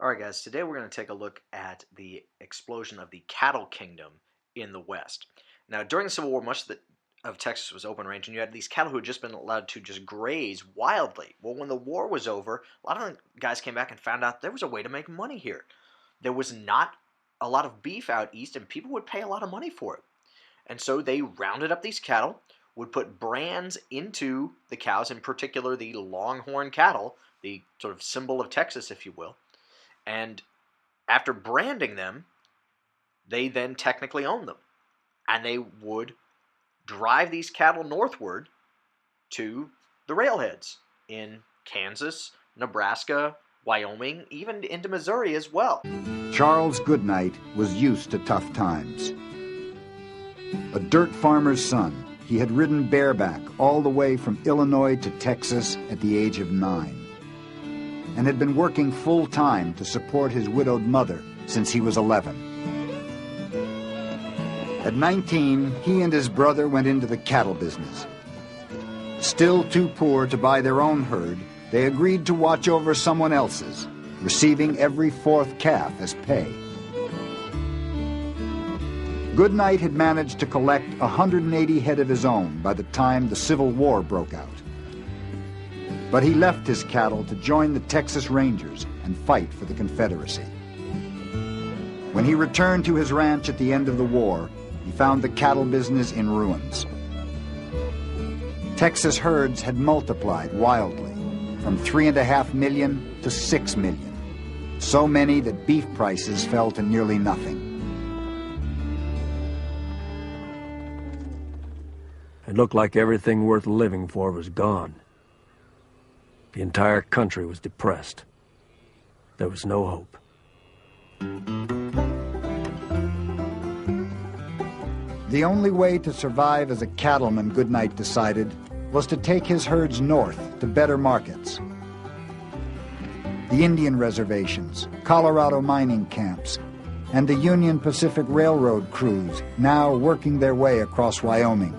All right, guys, today we're going to take a look at the explosion of the cattle kingdom in the West. Now, during the Civil War, of Texas was open range, and you had these cattle who had just been allowed to just graze wildly. Well, when the war was over, a lot of the guys came back and found out there was a way to make money here. There was not a lot of beef out east, and people would pay a lot of money for it. And so they rounded up these cattle, would put brands into the cows, in particular the longhorn cattle, the sort of symbol of Texas, if you will. And after branding them, they then technically owned them. And they would drive these cattle northward to the railheads in Kansas, Nebraska, Wyoming, even into Missouri as well. Charles Goodnight was used to tough times. A dirt farmer's son, he had ridden bareback all the way from Illinois to Texas at the age of 9, and had been working full-time to support his widowed mother since he was 11. At 19, he and his brother went into the cattle business. Still too poor to buy their own herd, they agreed to watch over someone else's, receiving every fourth calf as pay. Goodnight had managed to collect 180 head of his own by the time the Civil War broke out. But he left his cattle to join the Texas Rangers and fight for the Confederacy. When he returned to his ranch at the end of the war, he found the cattle business in ruins. Texas herds had multiplied wildly, from 3.5 million to 6 million, so many that beef prices fell to nearly nothing. It looked like everything worth living for was gone. The entire country was depressed. There was no hope. The only way to survive as a cattleman, Goodnight decided, was to take his herds north to better markets. The Indian reservations, Colorado mining camps, and the Union Pacific Railroad crews now working their way across Wyoming.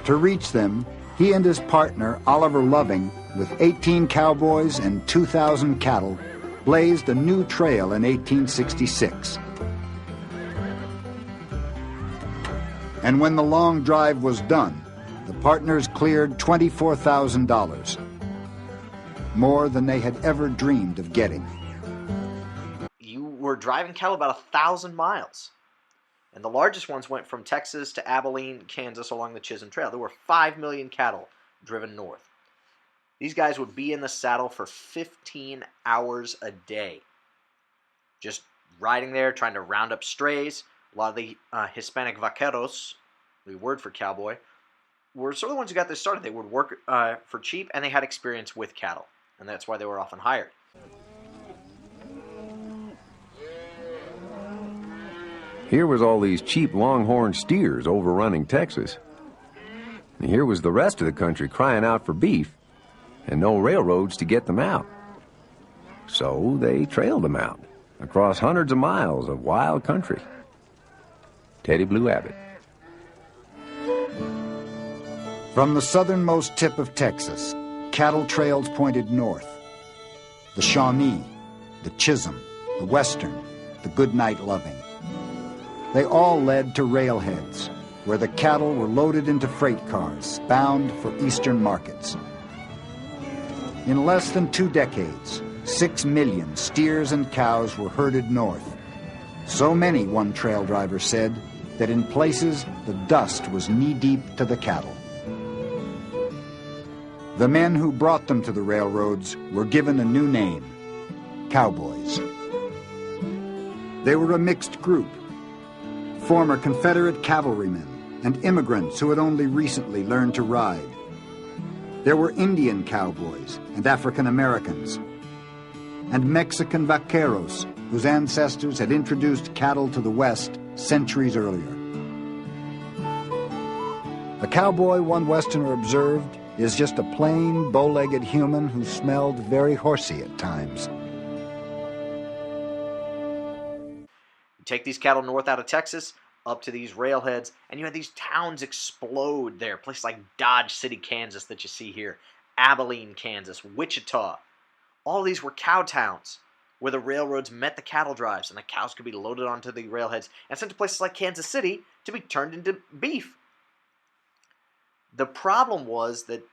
To reach them, he and his partner, Oliver Loving, with 18 cowboys and 2,000 cattle, blazed a new trail in 1866. And when the long drive was done, the partners cleared $24,000, more than they had ever dreamed of getting. You were driving cattle about 1,000 miles. And the largest ones went from Texas to Abilene, Kansas, along the Chisholm Trail. There were 5 million cattle driven north. These guys would be in the saddle for 15 hours a day, just riding there, trying to round up strays. A lot of the Hispanic vaqueros, the word for cowboy, were sort of the ones who got this started. They would work for cheap, and they had experience with cattle, and that's why they were often hired. Here was all these cheap longhorn steers overrunning Texas. And here was the rest of the country crying out for beef, and no railroads to get them out. So they trailed them out across hundreds of miles of wild country. Teddy Blue Abbott. From the southernmost tip of Texas, cattle trails pointed north. The Shawnee, the Chisholm, the Western, the Goodnight Loving. They all led to railheads, where the cattle were loaded into freight cars, bound for eastern markets. In less than 2 decades, 6 million steers and cows were herded north. So many, one trail driver said, that in places the dust was knee-deep to the cattle. The men who brought them to the railroads were given a new name, cowboys. They were a mixed group, former Confederate cavalrymen and immigrants who had only recently learned to ride. There were Indian cowboys and African Americans, and Mexican vaqueros whose ancestors had introduced cattle to the West centuries earlier. A cowboy, one Westerner observed, is just a plain, bow-legged human who smelled very horsey at times. You take these cattle north out of Texas, up to these railheads, and you had these towns explode there. Places like Dodge City, Kansas that you see here, Abilene, Kansas, Wichita, All these were cow towns where the railroads met the cattle drives, and the cows could be loaded onto the railheads and sent to places like Kansas City to be turned into beef. The problem was that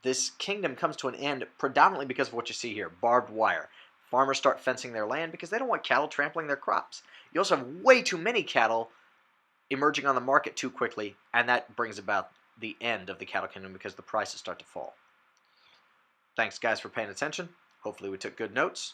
this kingdom comes to an end predominantly because of what you see here, barbed wire. Farmers start fencing their land because they don't want cattle trampling their crops. You also have way too many cattle emerging on the market too quickly, and that brings about the end of the cattle kingdom because the prices start to fall. Thanks, guys, for paying attention. Hopefully we took good notes.